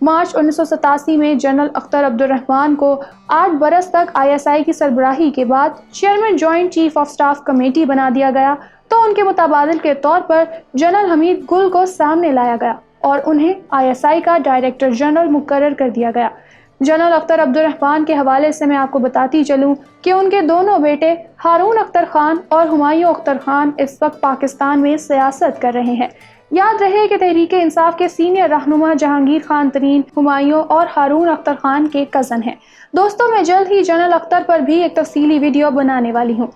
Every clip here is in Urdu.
مارچ 1987 میں جنرل اختر عبدالرحمان کو 8 برس تک ISI کی سربراہی کے بعد chairman joint chief of staff committee بنا دیا گیا تو ان کے متبادل کے طور پر جنرل حمید گل کو سامنے لایا گیا اور انہیں ISI کا ڈائریکٹر جنرل مقرر کر دیا گیا۔ جنرل اختر عبدالرحمان کے حوالے سے میں آپ کو بتاتی چلوں کہ ان کے دونوں بیٹے ہارون اختر خان اور ہمایوں اختر خان اس وقت پاکستان میں سیاست کر رہے ہیں۔ یاد رہے کہ تحریک انصاف کے سینئر رہنما جہانگیر خان ترین ہمایوں اور ہارون اختر خان کے کزن ہیں۔ دوستوں، میں جلد ہی جنرل اختر پر بھی ایک تفصیلی ویڈیو بنانے والی ہوں۔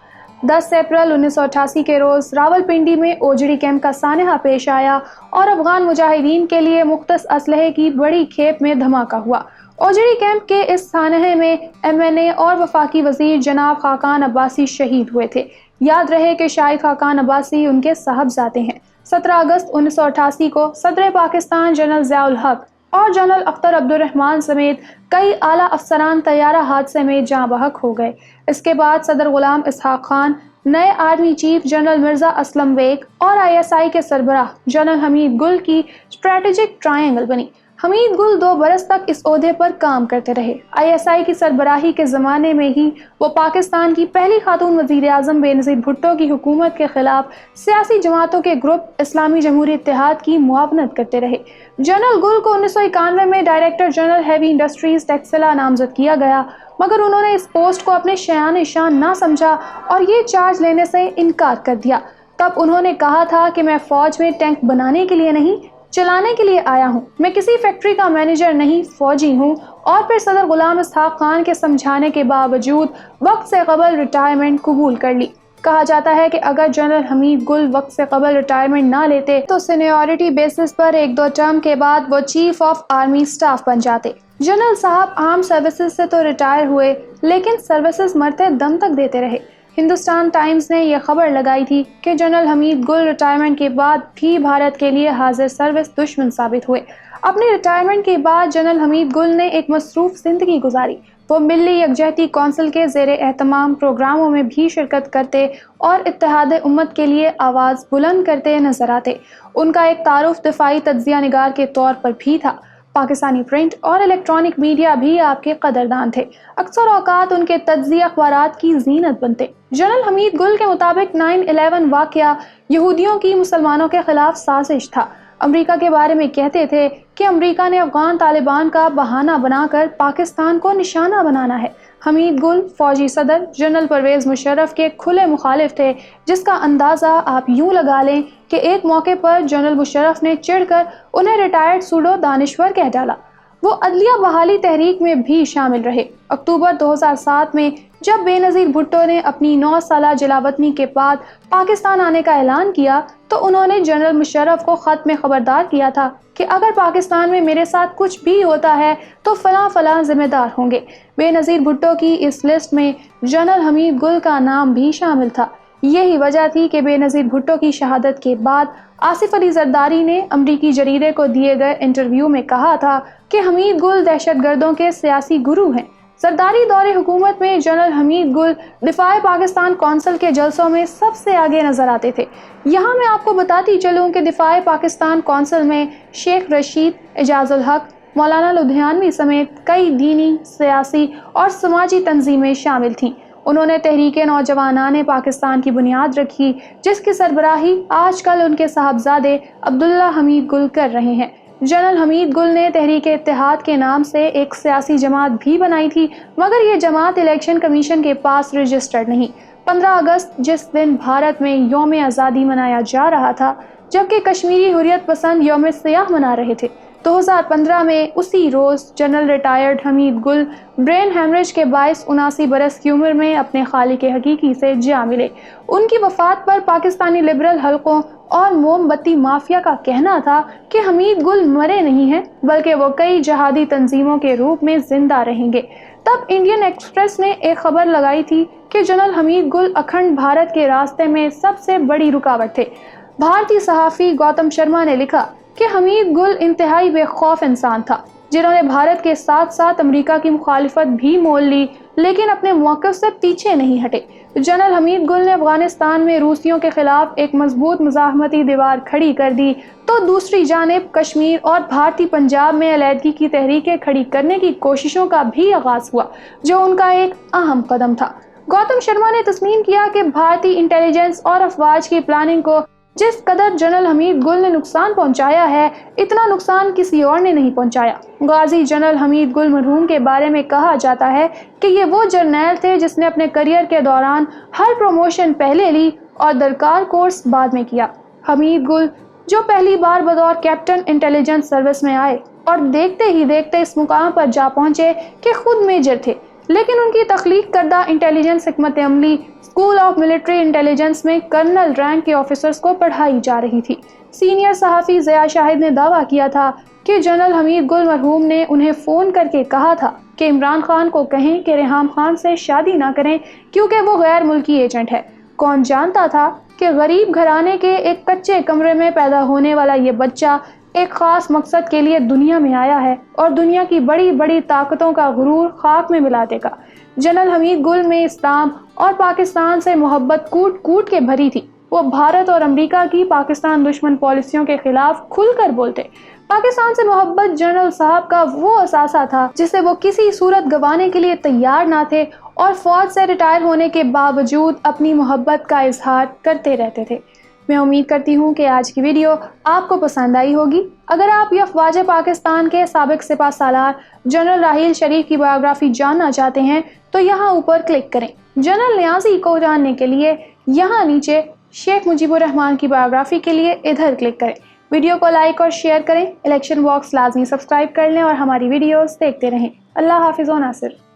10 اپریل 1988 کے روز راولپنڈی میں اوجڑی کیمپ کا سانحہ پیش آیا اور افغان مجاہدین کے لیے مختص اسلحے کی بڑی کھیپ میں دھماکہ ہوا۔ اوجڑی کیمپ کے اس سانحے میں MNA اور وفاقی وزیر جناب خاقان عباسی شہید ہوئے تھے۔ یاد رہے کہ شاہد خاقان عباسی ان کے صاحبزادے ہیں۔ 17 اگست 1988 کو صدر پاکستان جنرل ضیاء الحق اور جنرل اختر عبدالرحمان سمیت کئی اعلیٰ افسران طیارہ حادثے میں جاں بحق ہو گئے۔ اس کے بعد صدر غلام اسحاق خان، نئے army chief general Mirza Aslam Beg اور ISI کے سربراہ جنرل حمید گل کی اسٹریٹجک ٹرائنگل بنی۔ حمید گل 2 برس تک اس عہدے پر کام کرتے رہے۔ ISI کی سربراہی کے زمانے میں ہی وہ پاکستان کی پہلی خاتون وزیر اعظم بے نظیر بھٹو کی حکومت کے خلاف سیاسی جماعتوں کے گروپ اسلامی جمہوری اتحاد کی معاونت کرتے رہے۔ جنرل گل کو 1991 میں director general heavy industries Taxila نامزد کیا گیا، مگر انہوں نے اس پوسٹ کو اپنے شایان شان نہ سمجھا اور یہ چارج لینے سے انکار کر دیا۔ تب انہوں نے کہا تھا کہ میں فوج میں ٹینک بنانے کے لیے نہیں، چلانے کے لیے آیا ہوں، میں کسی فیکٹری کا مینیجر نہیں، فوجی ہوں۔ اور پھر صدر غلام اسحاق خان کے سمجھانے کے باوجود وقت سے قبل ریٹائرمنٹ قبول کر لی۔ کہا جاتا ہے کہ اگر جنرل حمید گل وقت سے قبل ریٹائرمنٹ نہ لیتے تو سینیورٹی بیسس پر 1-2 ٹرم کے بعد وہ چیف آف آرمی سٹاف بن جاتے۔ جنرل صاحب عام سروسز سے تو ریٹائر ہوئے، لیکن سروسز مرتے دم تک دیتے رہے۔ ہندوستان ٹائمز نے یہ خبر لگائی تھی کہ جنرل حمید گل ریٹائرمنٹ کے بعد بھی بھارت کے لیے حاضر سروس دشمن ثابت ہوئے۔ اپنی ریٹائرمنٹ کے بعد جنرل حمید گل نے ایک مصروف زندگی گزاری۔ وہ ملی یکجہتی کونسل کے زیر اہتمام پروگراموں میں بھی شرکت کرتے اور اتحاد امت کے لیے آواز بلند کرتے نظر آتے۔ ان کا ایک تعارف دفاعی تجزیہ نگار کے طور پر بھی تھا۔ پاکستانی پرنٹ اور الیکٹرانک میڈیا بھی آپ کے قدردان تھے۔ اکثر اوقات ان کے تجزیہ اخبارات کی زینت بنتے۔ جنرل حمید گل کے مطابق 9/11 واقعہ یہودیوں کی مسلمانوں کے خلاف سازش تھا۔ امریکہ کے بارے میں کہتے تھے کہ امریکہ نے افغان طالبان کا بہانہ بنا کر پاکستان کو نشانہ بنانا ہے۔ حمید گل فوجی صدر جنرل پرویز مشرف کے کھلے مخالف تھے، جس کا اندازہ آپ یوں لگا لیں کہ ایک موقع پر جنرل مشرف نے چڑھ کر انہیں ریٹائرڈ سوڈو دانشور کہہ ڈالا۔ وہ عدلیہ بحالی تحریک میں بھی شامل رہے۔ اکتوبر 2007 میں جب بے نظیر بھٹو نے اپنی 9 سالہ جلاوطنی کے بعد پاکستان آنے کا اعلان کیا تو انہوں نے جنرل مشرف کو خط میں خبردار کیا تھا کہ اگر پاکستان میں میرے ساتھ کچھ بھی ہوتا ہے تو فلاں فلاں ذمہ دار ہوں گے۔ بے نظیر بھٹو کی اس لسٹ میں جنرل حمید گل کا نام بھی شامل تھا۔ یہی وجہ تھی کہ بے نظیر بھٹو کی شہادت کے بعد آصف علی زرداری نے امریکی جریدے کو دیے گئے انٹرویو میں کہا تھا کہ حمید گل دہشت گردوں کے سیاسی گرو ہیں۔ زرداری دور حکومت میں جنرل حمید گل دفاع پاکستان کونسل کے جلسوں میں سب سے آگے نظر آتے تھے۔ یہاں میں آپ کو بتاتی چلوں کہ دفاع پاکستان کونسل میں شیخ رشید، اعجاز الحق، مولانا لدھیانوی سمیت کئی دینی، سیاسی اور سماجی تنظیمیں شامل تھیں۔ انہوں نے تحریک نوجوانان پاکستان کی بنیاد رکھی، جس کی سربراہی آج کل ان کے صاحبزادے عبداللہ حمید گل کر رہے ہیں۔ جنرل حمید گل نے تحریک اتحاد کے نام سے ایک سیاسی جماعت بھی بنائی تھی، مگر یہ جماعت الیکشن کمیشن کے پاس رجسٹرڈ نہیں۔ 15 اگست جس دن بھارت میں یوم آزادی منایا جا رہا تھا، جبکہ کشمیری حریت پسند یوم سیاہ منا رہے تھے، 2015 میں اسی روز جنرل ریٹائرڈ حمید گل برین ہیمریج کے باعث 79 برس کی عمر میں اپنے خالق حقیقی سے جا ملے۔ ان کی وفات پر پاکستانی لبرل حلقوں اور موم بتی مافیا کا کہنا تھا کہ حمید گل مرے نہیں ہیں، بلکہ وہ کئی جہادی تنظیموں کے روپ میں زندہ رہیں گے۔ تب انڈین ایکسپریس نے ایک خبر لگائی تھی کہ جنرل حمید گل اکھنڈ بھارت کے راستے میں سب سے بڑی رکاوٹ تھے۔ بھارتی صحافی گوتم شرما نے لکھا کہ حمید گل انتہائی بے خوف انسان تھا، جنہوں نے بھارت کے ساتھ ساتھ امریکہ کی مخالفت بھی مول لی، لیکن اپنے موقف سے پیچھے نہیں ہٹے۔ جنرل حمید گل نے افغانستان میں روسیوں کے خلاف ایک مضبوط مزاحمتی دیوار کھڑی کر دی تو دوسری جانب کشمیر اور بھارتی پنجاب میں علیحدگی کی تحریکیں کھڑی کرنے کی کوششوں کا بھی آغاز ہوا، جو ان کا ایک اہم قدم تھا۔ گوتم شرما نے تسلیم کیا کہ بھارتی انٹیلیجنس اور افواج کی پلاننگ کو جس قدر جنرل حمید گل نے نقصان پہنچایا ہے، اتنا نقصان کسی اور نے نہیں پہنچایا۔ غازی جنرل حمید گل مرحوم کے بارے میں کہا جاتا ہے کہ یہ وہ جرنیل تھے جس نے اپنے کیریئر کے دوران ہر پروموشن پہلے لی اور درکار کورس بعد میں کیا۔ حمید گل جو پہلی بار بطور کیپٹن انٹیلیجنس سروس میں آئے اور دیکھتے ہی دیکھتے اس مقام پر جا پہنچے کہ خود میجر تھے، لیکن ان کی تخلیق کردہ انٹیلیجنس حکمت عملی اسکول آف ملٹری انٹیلیجنس میں کرنل رینک کے آفیسرز کو پڑھائی جا رہی تھی۔ سینئر صحافی ضیاء شاہد نے دعویٰ کیا تھا کہ جنرل حمید گل مرحوم نے انہیں فون کر کے کہا تھا کہ عمران خان کو کہیں کہ ریحام خان سے شادی نہ کریں کیونکہ وہ غیر ملکی ایجنٹ ہے۔ کون جانتا تھا کہ غریب گھرانے کے ایک کچے کمرے میں پیدا ہونے والا یہ بچہ ایک خاص مقصد کے لیے دنیا میں آیا ہے اور دنیا کی بڑی بڑی طاقتوں کا غرور خاک میں ملا دے گا۔ جنرل حمید گل میں اسلام اور پاکستان سے محبت کوٹ کوٹ کے بھری تھی۔ وہ بھارت اور امریکہ کی پاکستان دشمن پالیسیوں کے خلاف کھل کر بولتے۔ پاکستان سے محبت جنرل صاحب کا وہ اثاثہ تھا جسے وہ کسی صورت گنوانے کے لیے تیار نہ تھے اور فوج سے ریٹائر ہونے کے باوجود اپنی محبت کا اظہار کرتے رہتے تھے۔ میں امید کرتی ہوں کہ آج کی ویڈیو آپ کو پسند آئی ہوگی۔ اگر آپ یہ افواج پاکستان کے سابق سپہ سالار جنرل راحیل شریف کی بایوگرافی جاننا چاہتے ہیں تو یہاں اوپر کلک کریں۔ جنرل نیازی کو جاننے کے لیے یہاں نیچے، شیخ مجیب الرحمان کی بایوگرافی کے لیے ادھر کلک کریں۔ ویڈیو کو لائک اور شیئر کریں، الیکشن باکس لازمی سبسکرائب کر لیں اور ہماری ویڈیوز دیکھتے رہیں۔ اللہ حافظ و ناصر۔